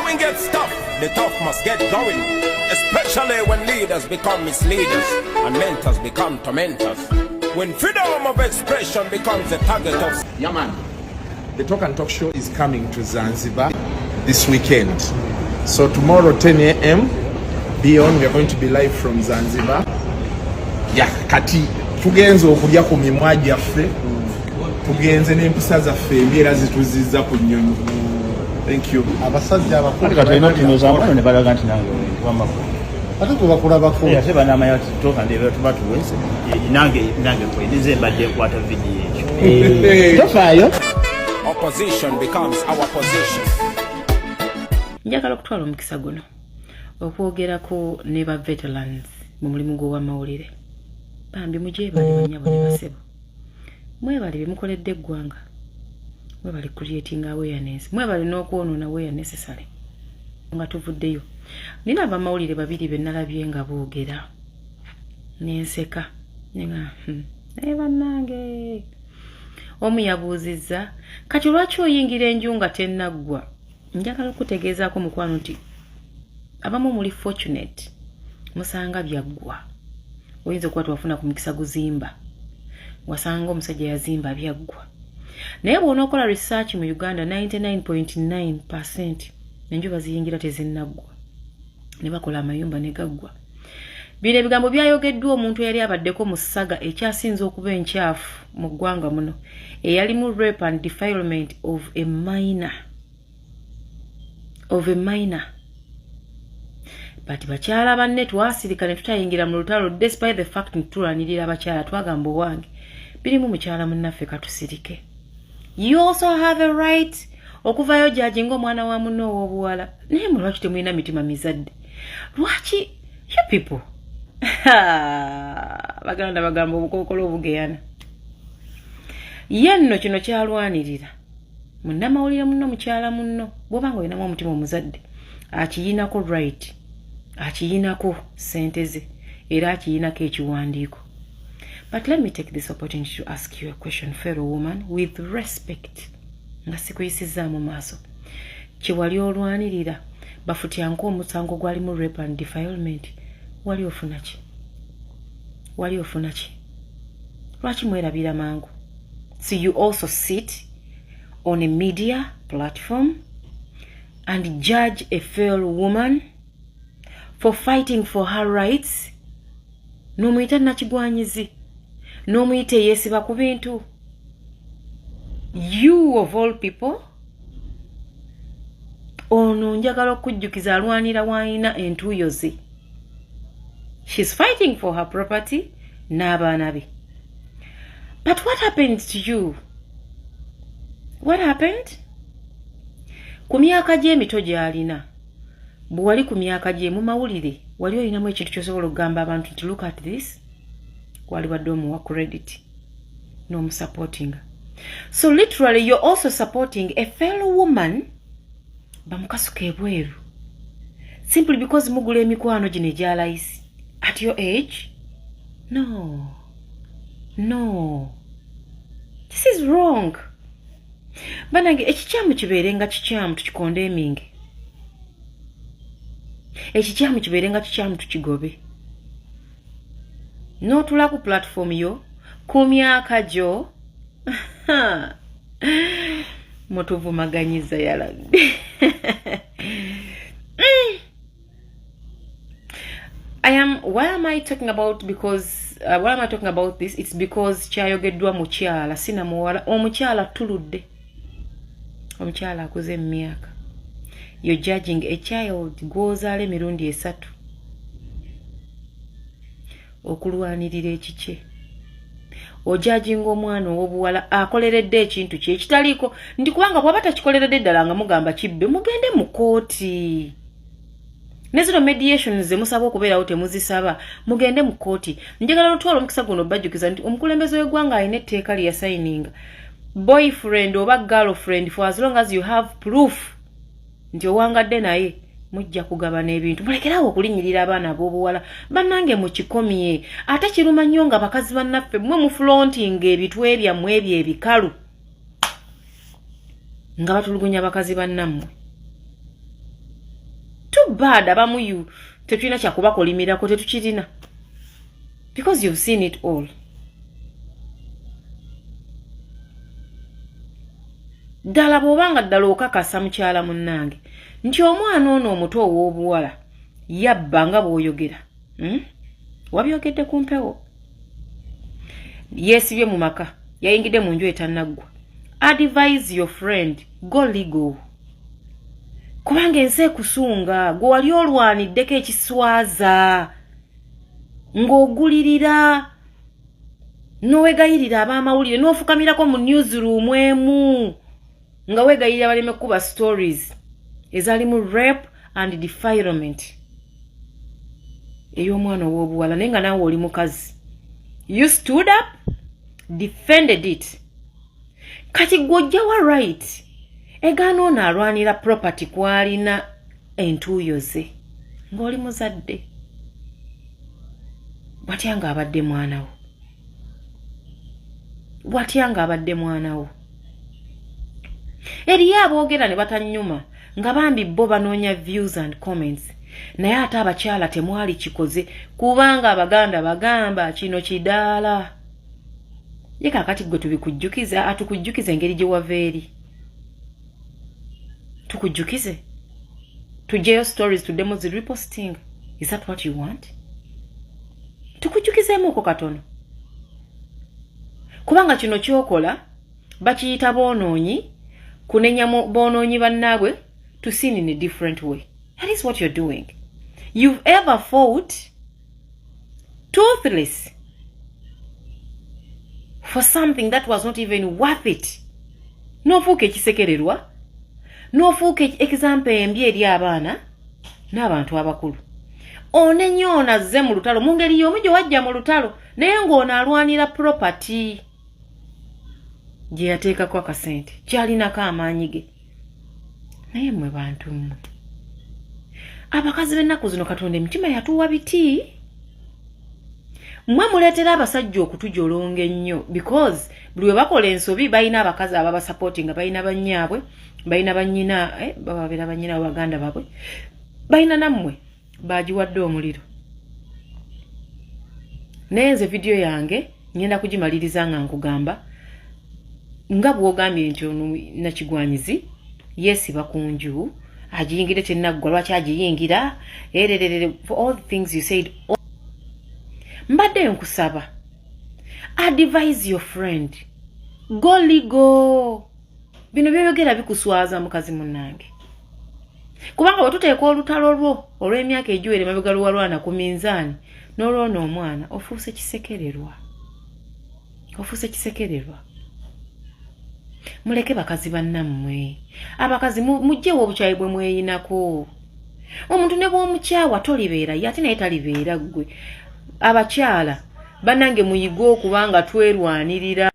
going gets tough, the tough must get going. Especially when leaders become misleaders and mentors become tormentors. When freedom of expression becomes the target of... Yeah, man. The Talk and Talk show is coming to Zanzibar this weekend. So tomorrow 10 a.m. be on. We are going to be live from Zanzibar. Yeah, kati tugenze okulya ku mimwa gyaffe. Tugenze n'empisa zaffe embeera zituziza ku nnyonyi. Thank you. Abasajja abakulu katulina tunozamu ne balaga nti nange wamako. ate gwe bakulabako. Ate banamanya tutoka ndebe tubatuweze. Nange kwedize mbadde kwata video ekyo. Tofaayo. Opposition becomes our position. Njagala okutwala omukisa guno okwogerako ne ba veterans mu mulimu gw'amawulire. Bambi mujeebali banyabo ne basebo. Mwebali be mukoledde eggwanga. Mwebali creating awareness. Mwebali n'okwonoona where necessary. Nga tuvuddeyo. Nina abamawulire babiri be nalabye nga boogera. Nenseka. Nga bannange. Omu yabuuzizza kati lwaki oyingira enju nga tennaggwa? Njagala okutegeezaako mukwano nti abamu muli fortunate musanga byaggwa. Oyinza okuba twafuna ku mukisa guzimba wasanga omusajja yazimba byaggwa. Naye bw'onookola research mu Uganda 99.9% enju baziyingira tezinnaggwa ne bakola amayumba ne gaggwa. Bino ebigambo byayogeddwa omuntu eyali abaddeko mu ssaga ekyasinze okuba enkyafu mu ggwanga muno eyalimu rape and defilement of a minor. But bakyala banne twasirika ne tutayingira mu lutalo despite the fact ntulwanirira abakyala twagamba owange birimu mukyala munnaffe katusirike. You also have a right okuvayo jaji ng'omwana wa muno ow'obuwala. Naye lwaki temulina mitima mizadde? Lwaki you people baganda bagamba obukookolo obugeyana. Ye nno kino kyalwanirira munnamawulire munno mukyala munno bw'obanga olinamu omutima omuzadde akiyinako right, akiyinako sente ze era akiyinako ekiwandiiko. But let me take this opportunity to ask you a question, fellow woman, with respect. Nga sikuyisizza mu maaso. Kiwali olwanirira bafutyanko omusango gwalimu rape and defilement. Wali ofuna ki? Lwaki mwerabira mangu? So you also sit on a media platform and judge a fellow woman for fighting for her rights? N'omuyita nakigwanyizi. N'omuyita yeesiba ku bintu. You of all people. Ono njagala okujjukiza alwanira wayina entuuyo ze. She's fighting for her property n'abaana be. But what happened to you? What happened? Ku myaka gye emito gy'alina, bwe wali ku myaka gye mu mawulire, wali olinamu ekintu ky'osobola okugamba abantu nti look at this? Wali wadde omuwa credit n'omusupportinga. So literally you're also supporting a fellow woman bamukasuka ebweru simply because mugula emikwano gino egyalayisi at your age. No, this is wrong. Banange ekikyamu kibeere nga kikyamu tukikonde eminge. Ekikyamu kibeere nga kikyamu tukigobe. N'otula ku platform yo ku myaka gyo mutuvumaganyiza yalabbe. Why am I talking about this? It's because kyayogeddwa mukyala sina muwala. Omukyala tuludde. Omukyala akuze emyaka. You're judging a child gwozaala emirundi 3. Okulwanirira ekikye. Ojajinga omwana ow'obuwala akoleredde ekintu kye ekitaliiko ndi kubanga bw'aba takikoleredde ddala nga mugamba kibbe mugende mu kooti. Ne zino mediations ze musaba okubeerawo temuzisaba mugende mu kooti. Njagala lutwala omukisa guno bajjukiza nti omukulembeze w'eggwanga alina etteeka lye yasayininga. Boyfriend oba girlfriend for as long as you have proof nti owangadde naye mujja kugabana ebintu. Mulekerawo okulinyirira abaana ab'obuwala. Bannange mukikomye. Ate kiruma nnyo nga bakazi bannaffe mmwe mu flaunting ebitwe byammwe ebyo ebikalu nga batulugunya bakazi bannammwe. bad abamu you tetulina kyakubakolimirako tetukirina because you've seen it all. Ddala bw'obanga ddala okakasa mukyala munnange nti omwana ono omuto ow'obuwala yabba nga bw'oyogera wabyogedde ku mpewo yeesibye mu maka yayingidde mu nju etannaggwa. Advise your friend go legal kubanga ensi ekusunga gwe wali olwaniddeko ekiswaza ng'ogulirira n'owegayirira ab'amawulire n'ofukamirako mu newsroom emu nga wegayirira baleme kuba stories ezalimu rape and defilement ey'omwana ow'obuwala naye nga naawe oli mukazi. You stood up, defended it. Kati gw'ojjawa right egaana ono alwanira property kwalina entuuyo ze ng'oli muzadde watya nga abadde mwanawo eriyo aboogera ne batanyuma nga bambi bo banoonya views and comments naye ate abakyala temwali kikoze kubanga abaganda bagamba kino kidaala ye kakati gwe tubikujjukiza atukujjukiza engeri gye wava eri tukujjukize tujeyo stories tudemo zi reposting. Is that what you want? Tukujjukizeemu katono kubanga kino kyokola bakiyita boonoonyi kunenya boonoonyi bannaabwe to sin in a different way. That is what you're doing. You've ever fought toothless for something that was not even worth it. N'ofuuka ekisekererwa, n'ofuuka example embi eri abaana n'abantu abakulu. Onenye onazze mu lutalo mu ngeri y'omu gye wajja mu lutalo naye ng'ono alwanira property gye yateekako akasente kyalinako amaanyi ge. Naye mmwe bantu mmwe abakazi b'ennaku zino Katonda emitima yatuwa biti mmwe muleetera abasajja okutujolonga ennyo because buli we bakola ensobi balina abakazi ababasupportinga balina bannyaabwe balina bannyina bababeera bannyina baganda baabwe balina nammwe bagiwadde omuliro. Naye nze vidiyo yange ngenda kugimaliriza nga nkugamba nga bw'ogambye nti ono nakigwanyizi yeesiba ku nju agiyingire tennaggwa lwaki agiyingira for all the things you said. Mbadde nkusaba advise your friend go legal. Bino byeyogera bikuswaza mukazi munnange kubanga wetuteeka olutalo lwo olw'emyaka egiwere mabega luwalwana ku minzaani n'olwona omwana ofuuse kisekererwa. Muleke bakazi bannammwe abakazi mujjewo obukyayi bwe mweyinako. Omuntu ne bw'omukyawa tolibeera ye ate naye talibeera ggwe. Abakyala bannange muyiga okubanga twerwanirira.